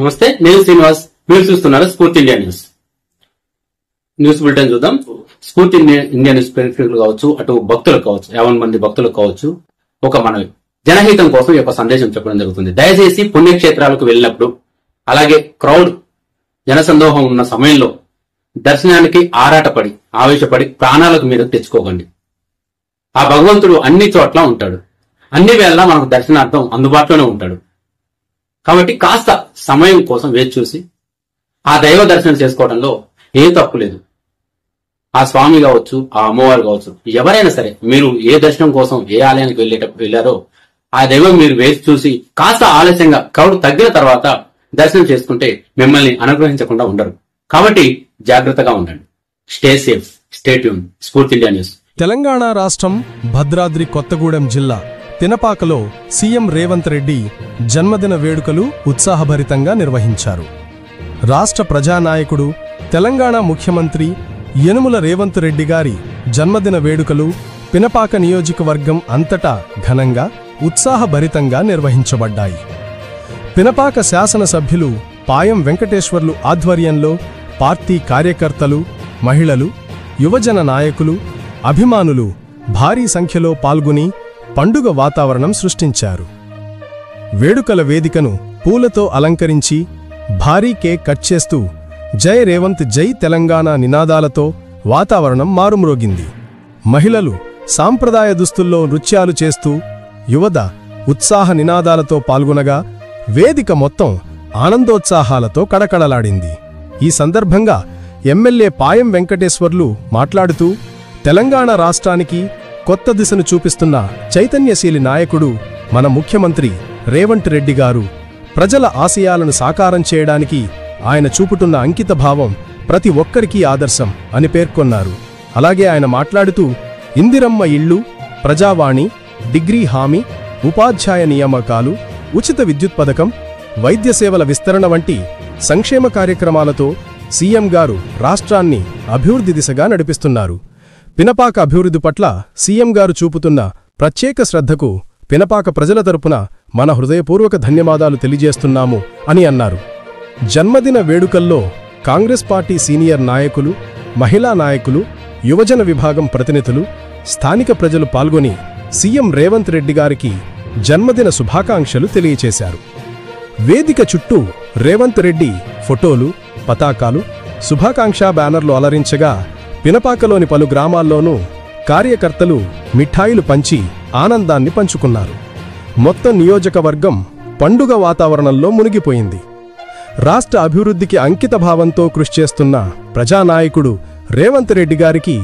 నమస్తే, నేను శ్రీనివాస్. మీరు చూస్తున్నారు స్ఫూర్తి ఇండియా న్యూస్. న్యూస్ బులెటిన్ చూద్దాం. స్ఫూర్తి ఇండియా న్యూస్ ప్రేక్షకులు కావచ్చు, అటు భక్తులు కావచ్చు, 50 మంది భక్తులు కావచ్చు, ఒక మనవి జనహితం కోసం ఒక సందేశం చెప్పడం జరుగుతుంది. దయచేసి పుణ్యక్షేత్రాలకు వెళ్ళినప్పుడు, అలాగే క్రౌడ్ జనసందోహం ఉన్న సమయంలో దర్శనానికి ఆరాటపడి ఆవేశపడి ప్రాణాలకు మీద తెచ్చుకోకండి. ఆ భగవంతుడు అన్ని చోట్ల ఉంటాడు, అన్ని వేళ మనకు దర్శనార్థం అందుబాటులోనే ఉంటాడు. కాబట్టి కాస్త సమయం కోసం వేచి చూసి ఆ దైవ దర్శనం చేసుకోవడంలో ఏ తప్పు లేదు. ఆ స్వామి కావచ్చు, ఆ అమ్మవారు కావచ్చు, ఎవరైనా సరే మీరు ఏ దర్శనం కోసం ఏ ఆలయానికి వెళ్ళారో ఆ దైవం మీరు వేచి చూసి కాస్త ఆలస్యంగా క్రౌడ్ తగ్గిన తర్వాత దర్శనం చేసుకుంటే మిమ్మల్ని అనుగ్రహించకుండా ఉండరు. కాబట్టి జాగ్రత్తగా ఉండండి. Stay safe, stay tune. స్ఫూర్తి ఇండియా న్యూస్. తెలంగాణ రాష్ట్రం భద్రాద్రి కొత్తగూడెం జిల్లా తినపాకలో సీఎం రేవంత్ రెడ్డి జన్మదిన వేడుకలు ఉత్సాహభరితంగా నిర్వహించారు. రాష్ట్ర ప్రజానాయకుడు, తెలంగాణ ముఖ్యమంత్రి యనుమల రేవంత్ రెడ్డి గారి జన్మదిన వేడుకలు పినపాక నియోజకవర్గం అంతటా ఘనంగా ఉత్సాహభరితంగా నిర్వహించబడ్డాయి. పినపాక శాసనసభ్యులు పాయం వెంకటేశ్వర్లు ఆధ్వర్యంలో పార్టీ కార్యకర్తలు, మహిళలు, యువజన నాయకులు, అభిమానులు భారీ సంఖ్యలో పాల్గొని పండుగ వాతావరణం సృష్టించారు. వేడుకల వేదికను పూలతో అలంకరించి భారీ కేక్ కట్ చేస్తూ జై రేవంత్ జై తెలంగాణ నినాదాలతో వాతావరణం మారుమ్రోగింది. మహిళలు సాంప్రదాయ దుస్తుల్లో నృత్యాలు చేస్తూ, యువత ఉత్సాహ నినాదాలతో పాల్గొనగా వేదిక మొత్తం ఆనందోత్సాహాలతో కడకడలాడింది. ఈ సందర్భంగా ఎమ్మెల్యే పాయం వెంకటేశ్వర్లు మాట్లాడుతూ, తెలంగాణ రాష్ట్రానికి కొత్త దిశను చూపిస్తున్న చైతన్యశీలి నాయకుడు మన ముఖ్యమంత్రి రేవంత్ రెడ్డి గారు. ప్రజల ఆశయాలను సాకారం చేయడానికి ఆయన చూపుతున్న అంకితభావం ప్రతి ఒక్కరికీ ఆదర్శం అని పేర్కొన్నారు. అలాగే ఆయన మాట్లాడుతూ, ఇందిరమ్మ ఇళ్ళు, ప్రజావాణి, డిగ్రీ హామీ, ఉపాధ్యాయ నియామకాలు, ఉచిత విద్యుత్ పథకం, వైద్య సేవల విస్తరణ వంటి సంక్షేమ కార్యక్రమాలతో సీఎం గారు రాష్ట్రాన్ని అభివృద్ధి దిశగా నడిపిస్తున్నారు. పినపాక అభివృద్ధి పట్ల సీఎం గారు చూపుతున్న ప్రత్యేక శ్రద్ధకు పినపాక ప్రజల తరపున మన హృదయపూర్వక ధన్యవాదాలు తెలియజేస్తున్నాము అని అన్నారు. జన్మదిన వేడుకల్లో కాంగ్రెస్ పార్టీ సీనియర్ నాయకులు, మహిళా నాయకులు, యువజన విభాగం ప్రతినిధులు, స్థానిక ప్రజలు పాల్గొని సీఎం రేవంత్ రెడ్డి గారికి జన్మదిన శుభాకాంక్షలు తెలియచేశారు. వేదిక చుట్టూ రేవంత్ రెడ్డి ఫోటోలు, పతాకాలు, శుభాకాంక్షా బ్యానర్లు అలరించగా పినపాకలోని పలు గ్రామాల్లోనూ కార్యకర్తలు మిఠాయిలు పంచి ఆనందాన్ని పంచుకున్నారు. మొత్తం నియోజకవర్గం పండుగ వాతావరణంలో మునిగిపోయింది. రాష్ట్ర అభివృద్ధికి అంకితభావంతో కృషి చేస్తున్న ప్రజానాయకుడు రేవంత్ రెడ్డి గారికి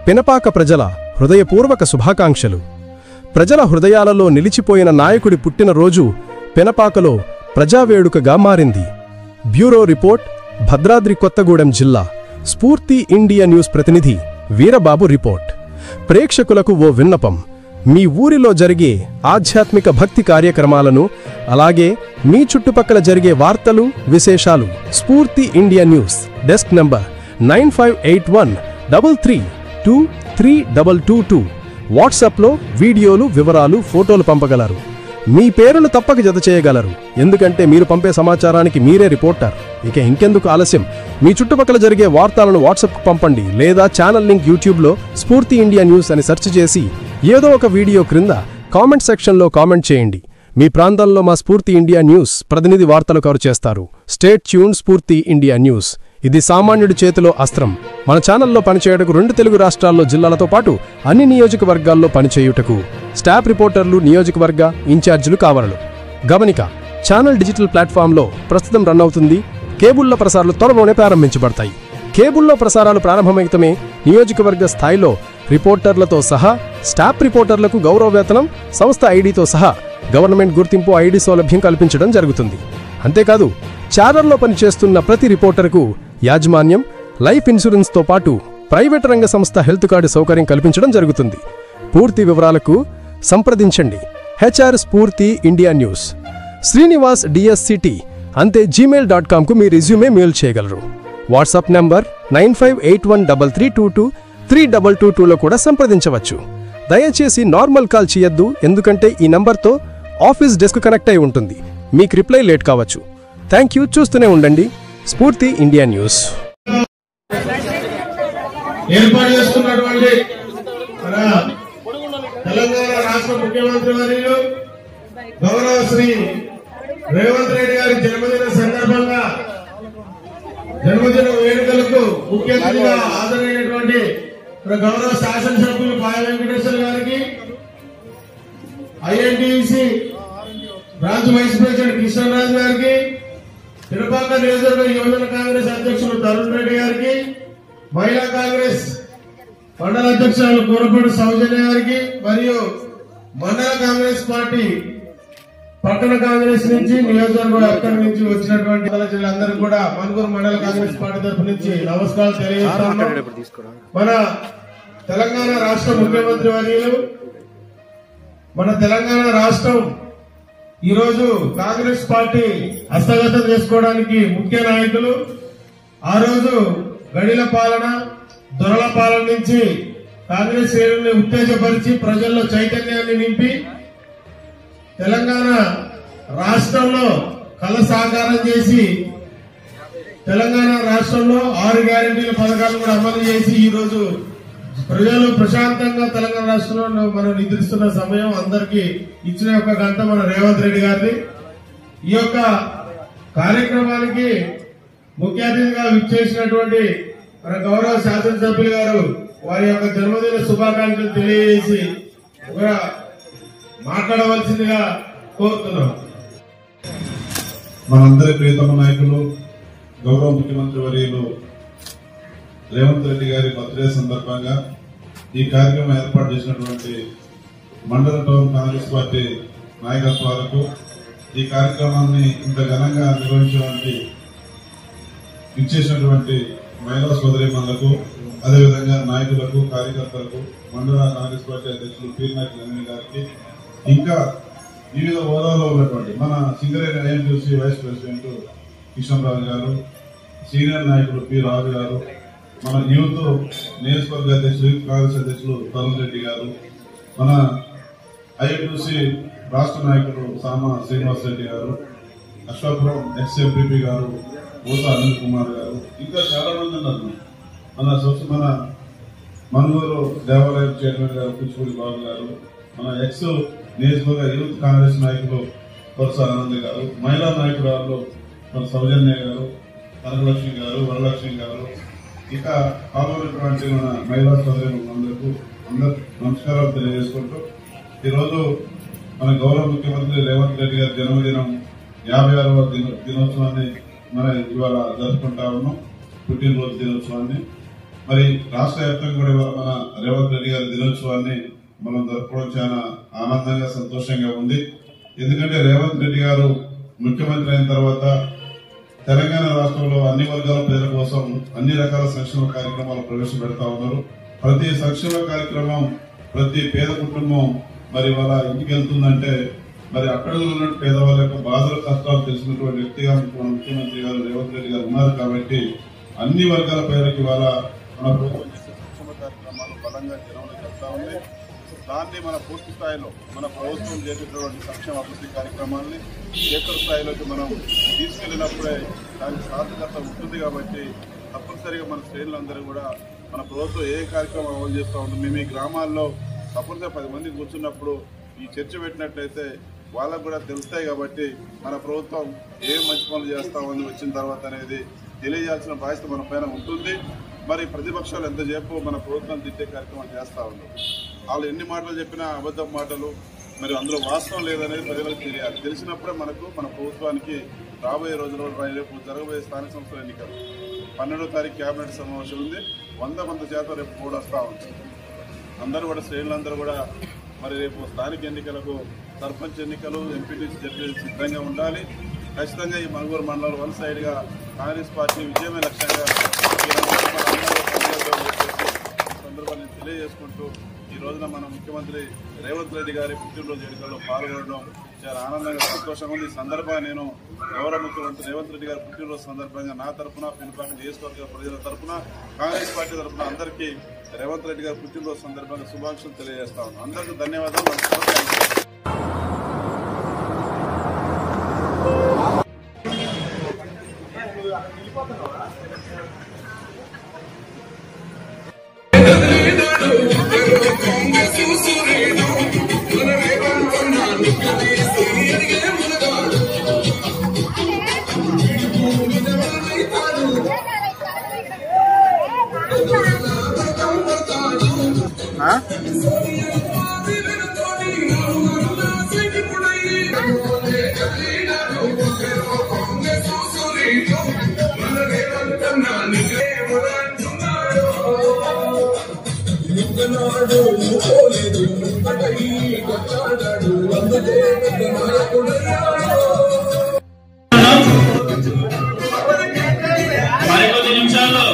పినపాక ప్రజల హృదయపూర్వక శుభాకాంక్షలు. ప్రజల హృదయాలలో నిలిచిపోయిన నాయకుడి పుట్టినరోజు పినపాకలో ప్రజావేడుకగా మారింది. బ్యూరో రిపోర్ట్, భద్రాద్రి కొత్తగూడెం జిల్లా. స్ఫూర్తి ఇండియా న్యూస్ ప్రతినిధి వీరబాబు రిపోర్ట్. ప్రేక్షకులకు ఓ విన్నపం. మీ ఊరిలో జరిగే ఆధ్యాత్మిక భక్తి కార్యక్రమాలను, అలాగే మీ చుట్టుపక్కల జరిగే వార్తలు, విశేషాలు స్ఫూర్తి ఇండియా న్యూస్ డెస్క్ నంబర్ 9581332322 వాట్సాప్లో వీడియోలు, వివరాలు, ఫోటోలు పంపగలరు. మీ పేరును తప్పక జత చేయగలరు, ఎందుకంటే మీరు పంపే సమాచారానికి మీరే రిపోర్టర్. ఇక ఇంకెందుకు ఆలస్యం, మీ చుట్టుపక్కల జరిగే వార్తలను వాట్సాప్కు పంపండి, లేదా ఛానల్ లింక్ యూట్యూబ్లో స్ఫూర్తి ఇండియా న్యూస్ అని సెర్చ్ చేసి ఏదో ఒక వీడియో క్రింద కామెంట్ సెక్షన్లో కామెంట్ చేయండి. మీ ప్రాంతంలో మా స్ఫూర్తి ఇండియా న్యూస్ ప్రతినిధి వార్తలు కవర్ చేస్తారు. State tune. స్ఫూర్తి ఇండియా న్యూస్. ఇది సామాన్యుడి చేతిలో అస్త్రం. మన ఛానల్లో పనిచేయటకు 2 తెలుగు రాష్ట్రాల్లో జిల్లాలతో పాటు అన్ని నియోజకవర్గాల్లో పనిచేయుటకు స్టాఫ్ రిపోర్టర్లు, నియోజకవర్గ ఇన్ఛార్జీలు కావాలను. గమనిక, ఛానల్ డిజిటల్ ప్లాట్ఫామ్లో ప్రస్తుతం రన్ అవుతుంది. కేబుల్లో ప్రసారాలు త్వరలోనే ప్రారంభించబడతాయి. కేబుల్లో ప్రసారాలు ప్రారంభమైతమే నియోజకవర్గ స్థాయిలో రిపోర్టర్లతో సహా స్టాఫ్ రిపోర్టర్లకు గౌరవ వేతనం, సంస్థ ఐడితో సహా గవర్నమెంట్ గుర్తింపు ఐడి సౌలభ్యం కల్పించడం జరుగుతుంది. అంతేకాదు, ఛానల్లో పనిచేస్తున్న ప్రతి రిపోర్టర్కు యాజమాన్యం, లైఫ్ ఇన్సూరెన్స్తో పాటు ప్రైవేట్ రంగ సంస్థ హెల్త్ కార్డు సౌకర్యం కల్పించడం జరుగుతుంది. పూర్తి వివరాలకు సంప్రదించండి. HR స్ఫూర్తి ఇండియా న్యూస్, శ్రీనివాస్ DSCT అంతే gmail.com మీ రెజ్యూమే మెయిల్ చేయగలరు. వాట్సాప్ నంబర్ 958133223222లో కూడా సంప్రదించవచ్చు. దయచేసి నార్మల్ కాల్ చేయొద్దు, ఎందుకంటే ఈ నంబర్తో ఆఫీస్ డెస్క్ కనెక్ట్ అయి ఉంటుంది. మీకు రిప్లై లేట్ కావచ్చు. Thank you. చూస్తూనే ఉండండి స్ఫూర్తి ఇండియా న్యూస్. ఏర్పాటు చేసుకున్నటువంటి మన తెలంగాణ రాష్ట్ర ముఖ్యమంత్రి వర్యులు గౌరవ శ్రీ రేవంత్ రెడ్డి గారి జన్మదిన సందర్భంగా జన్మదిన వేడుకలకు ముఖ్య అతిథిగా హాజరైనటువంటి గౌరవ శాసనసభ్యులు పాయ వెంకటేశ్వర గారికి, INTC branch vice president Krishnaraju గారికి, తిరుపాక నియోజకవర్గ యువజన కాంగ్రెస్ అధ్యక్షులు తరుణ్ రెడ్డి గారికి, మహిళా కాంగ్రెస్ మండల అధ్యక్షులు కూరపూడి సౌజన్య గారికి మరియు మండల కాంగ్రెస్ పార్టీ పట్టణ కాంగ్రెస్ నుంచి నియోజకవర్గ వ్యాప్తం నుంచి వచ్చినటువంటి జిల్లాలందరూ కూడా మనుగూరు మండల కాంగ్రెస్ పార్టీ తరఫు నుంచి నమస్కారాలు తెలియజేస్తున్నాం. మన తెలంగాణ రాష్ట్ర ముఖ్యమంత్రి వర్యులు మన తెలంగాణ రాష్ట్రం ఈరోజు కాంగ్రెస్ పార్టీ హస్తగతం చేసుకోవడానికి ముఖ్య నాయకులు ఆ రోజు గడిల పాలన, దొరల పాలన నుంచి కాంగ్రెస్ శ్రేణుల్ని ఉత్తేజపరిచి ప్రజల్లో చైతన్యాన్ని నింపి తెలంగాణ రాష్ట్రంలో కళ సాకారం చేసి తెలంగాణ రాష్ట్రంలో 6 గ్యారెంటీల పథకాలు కూడా అమలు చేసి ఈ రోజు ప్రజలు ప్రశాంతంగా తెలంగాణ రాష్ట్రంలో మనం నిద్రిస్తున్న సమయం అందరికీ ఇచ్చిన ఒక గంట మన రేవంత్ రెడ్డి గారిది. ఈ యొక్క కార్యక్రమానికి ముఖ్య అతిథిగా విచ్చేసినటువంటి మన గౌరవ శాసనసభ్యులు గారు వారి యొక్క జన్మదిన శుభాకాంక్షలు తెలియజేసి మాట్లాడవలసిందిగా కోరుతున్నాం. మనందరి ప్రియతమ నాయకులు గౌరవ ముఖ్యమంత్రి వర్యులు రేవంత్ రెడ్డి గారి బర్త్డే సందర్భంగా ఈ కార్యక్రమం ఏర్పాటు చేసినటువంటి మండల టౌన్ కాంగ్రెస్ పార్టీ నాయకత్వాలకు, ఈ కార్యక్రమాన్ని ఇంత ఘనంగా నిర్వహించడానికి ఇచ్చేసినటువంటి మహిళా సోదరీమణులకు, అదేవిధంగా నాయకులకు, కార్యకర్తలకు, మండల కాంగ్రెస్ పార్టీ అధ్యక్షులు పీర్నాయక్ నవీన్ గారికి, ఇంకా వివిధ హోదాలో ఉన్నటువంటి మన Singareni INTUC vice president Kishan గారు, సీనియర్ నాయకులు పి రాజు గారు, మన యూత్ నియోజకవర్గ అధ్యక్షులు కాంగ్రెస్ అధ్యక్షులు తరుణ్ రెడ్డి గారు, మన ఐఎన్టీసీ రాష్ట్ర నాయకులు సామా శ్రీనివాస్ రెడ్డి గారు, అశ్వాపురం ఎక్స్ఎంపీపీ గారు ఓసా అనిల్ కుమార్ గారు, ఇంకా చాలా మంది ఉన్నారు. మన మనుగూరు దేవాలయం చైర్మన్ గారు కూచిపూడి బాబు గారు, మన ఎక్స్ నియోజకవర్గ యూత్ కాంగ్రెస్ నాయకులు వరుస ఆనంద్ గారు, మహిళా నాయకురాలు మన సౌజన్య గారు, కనకలక్ష్మి గారు, వరలక్ష్మి గారు, ఇంకా పాల్గొన్నటువంటి మన మహిళా సోదరులందరికీ అందరూ నమస్కారాలు తెలియజేసుకుంటూ ఈరోజు మన గౌరవ ముఖ్యమంత్రి రేవంత్ రెడ్డి గారి జన్మదినం 56వ దినోత్సవాన్ని మనం ఇవాళ జరుపుకుంటా ఉన్నాం. పుట్టినరోజు దినోత్సవాన్ని మరి రాష్ట్ర వ్యాప్తంగా కూడా ఇవాళ మన రేవంత్ రెడ్డి గారి దినోత్సవాన్ని మనం జరుపుకోవడం చాలా ఆనందంగా, సంతోషంగా ఉంది. ఎందుకంటే రేవంత్ రెడ్డి గారు ముఖ్యమంత్రి అయిన తర్వాత తెలంగాణ రాష్ట్రంలో అన్ని వర్గాల ప్రజల కోసం అన్ని రకాల సంక్షేమ కార్యక్రమాలు ప్రవేశపెడతా ఉన్నారు. ప్రతి సంక్షేమ కార్యక్రమం ప్రతి పేద కుటుంబం మరి వాళ్ళ ఇంటికి వెళ్తుందంటే మరి అక్కడ ఉన్న పేదవాళ్ళ యొక్క బాధలు, కష్టాలు తెలిసినటువంటి వ్యక్తిగా మన ముఖ్యమంత్రి గారు రేవంత్ రెడ్డి గారు ఉన్నారు. కాబట్టి అన్ని వర్గాల ప్రజలకు ఇవాళ మన ప్రభుత్వం సంక్షేమ కార్యక్రమాలు బలంగా జనంలో చెప్తా ఉంది. దాన్ని మన పూర్తి స్థాయిలో మన ప్రభుత్వం చేసేటటువంటి సంక్షేమ అభివృద్ధి కార్యక్రమాలని క్షేత్ర స్థాయిలోకి మనం తీసుకెళ్లినప్పుడే దానికి సార్థకత ఉంటుంది. కాబట్టి తప్పనిసరిగా మన శ్రేణులందరూ కూడా మన ప్రభుత్వం ఏ కార్యక్రమం అమలు చేస్తూ ఉంటుంది. మేము ఈ గ్రామాల్లో తప్పనిసరిగా 10 మంది కూర్చున్నప్పుడు ఈ చర్చ పెట్టినట్లయితే వాళ్ళకు కూడా తెలుస్తాయి. కాబట్టి మన ప్రభుత్వం ఏ మంచి పనులు చేస్తామని వచ్చిన తర్వాత అనేది తెలియజేయాల్సిన బాధ్యత మన పైన ఉంటుంది. మరి ప్రతిపక్షాలు ఎంతసేపు మన ప్రభుత్వం తిట్టే కార్యక్రమాలు చేస్తూ ఉన్నారు. వాళ్ళు ఎన్ని మాటలు చెప్పినా అబద్ధం మాటలు, మరి అందులో వాస్తవం లేదనేది ప్రజలకు తెలియాలి. తెలిసినప్పుడే మనకు మన ప్రభుత్వానికి రాబోయే రోజుల్లో రేపు జరగబోయే స్థానిక సంస్థల ఎన్నికలు 12వ తారీఖు కేబినెట్ సమావేశం ఉంది. 100% రేపు కూడా వస్తూ ఉంటుంది. అందరూ కూడా శ్రేణులందరూ కూడా మరి రేపు స్థానిక ఎన్నికలకు సర్పంచ్ ఎన్నికలు, ఎంపీటీసీ, జడ్పీటీసీ సిద్ధంగా ఉండాలి. ఖచ్చితంగా ఈ మనుగూరు మండలం వన్ సైడ్ గా కాంగ్రెస్ పార్టీ విజయమే లక్ష్యంగా సందర్భాన్ని తెలియజేసుకుంటూ ఈ రోజున మన ముఖ్యమంత్రి రేవంత్ రెడ్డి గారి పుట్టినరోజు వేడుకల్లో పాల్గొనడం చాలా ఆనందంగా, సంతోషంగా ఉంది. ఈ సందర్భంగా నేను గౌరవ ముఖ్యమంత్రి రేవంత్ రెడ్డి గారి పుట్టినరోజు సందర్భంగా నా తరఫున, పినపాక నియోజకవర్గ ప్రజల తరఫున, కాంగ్రెస్ పార్టీ తరఫున అందరికీ రేవంత్ రెడ్డి గారి పుట్టినరోజు సందర్భంగా శుభాకాంక్షలు తెలియజేస్తా ఉన్నాను. అందరికీ ధన్యవాదాలు. మరికొద్ది నిమిషాల్లో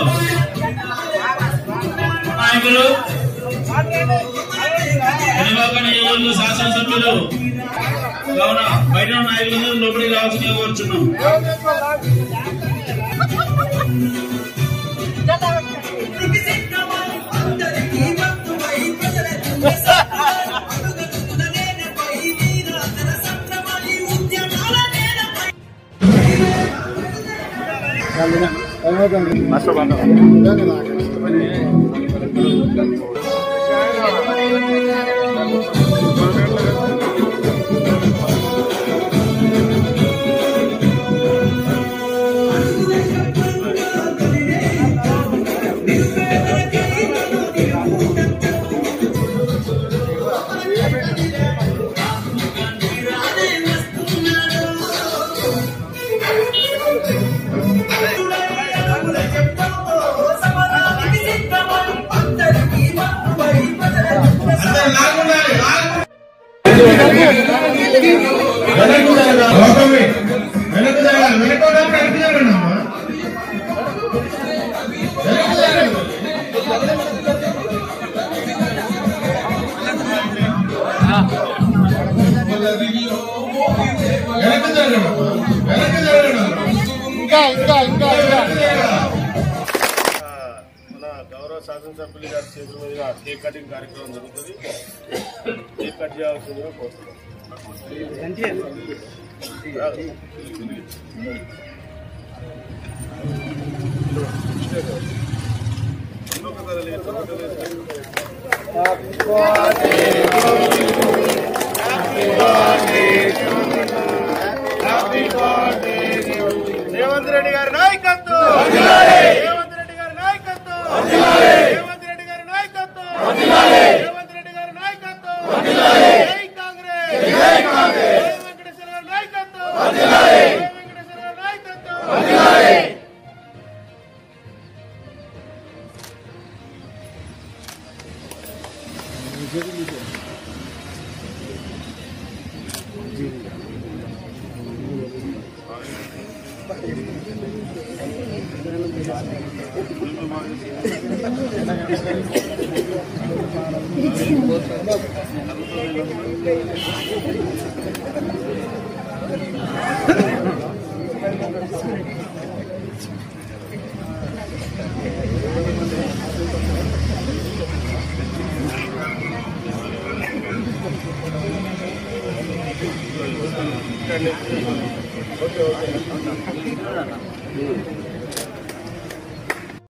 నాయకులు నియోజకవర్గ శాసనసభ్యులు కావున బయట నాయకులందరూ లోపలికి రావాల్సిందిగా కోరుచున్నాం. మన గౌరవ శాసనసభ్యులు గారి చేతుల మీదుగా కేక్ కటింగ్ కార్యక్రమం జరుగుతుంది. కేక్ కట్ చేయాల్సిందిగా కోరుతున్నాం. రేవంత్ రెడ్డి గారి నాయకత్వం, రేవంత్ రెడ్డి గారి నాయకత్వం, రేవంత్ రెడ్డి గారి నాయకత్వం, రేవంత్ రెడ్డి గారి నాయకత్వం, జై కాంగ్రెస్, జై వెంకటేశ్వర గారి నాయకత్వం, జై వెంకటేశ్వర గారి నాయకత్వం. ఓకే.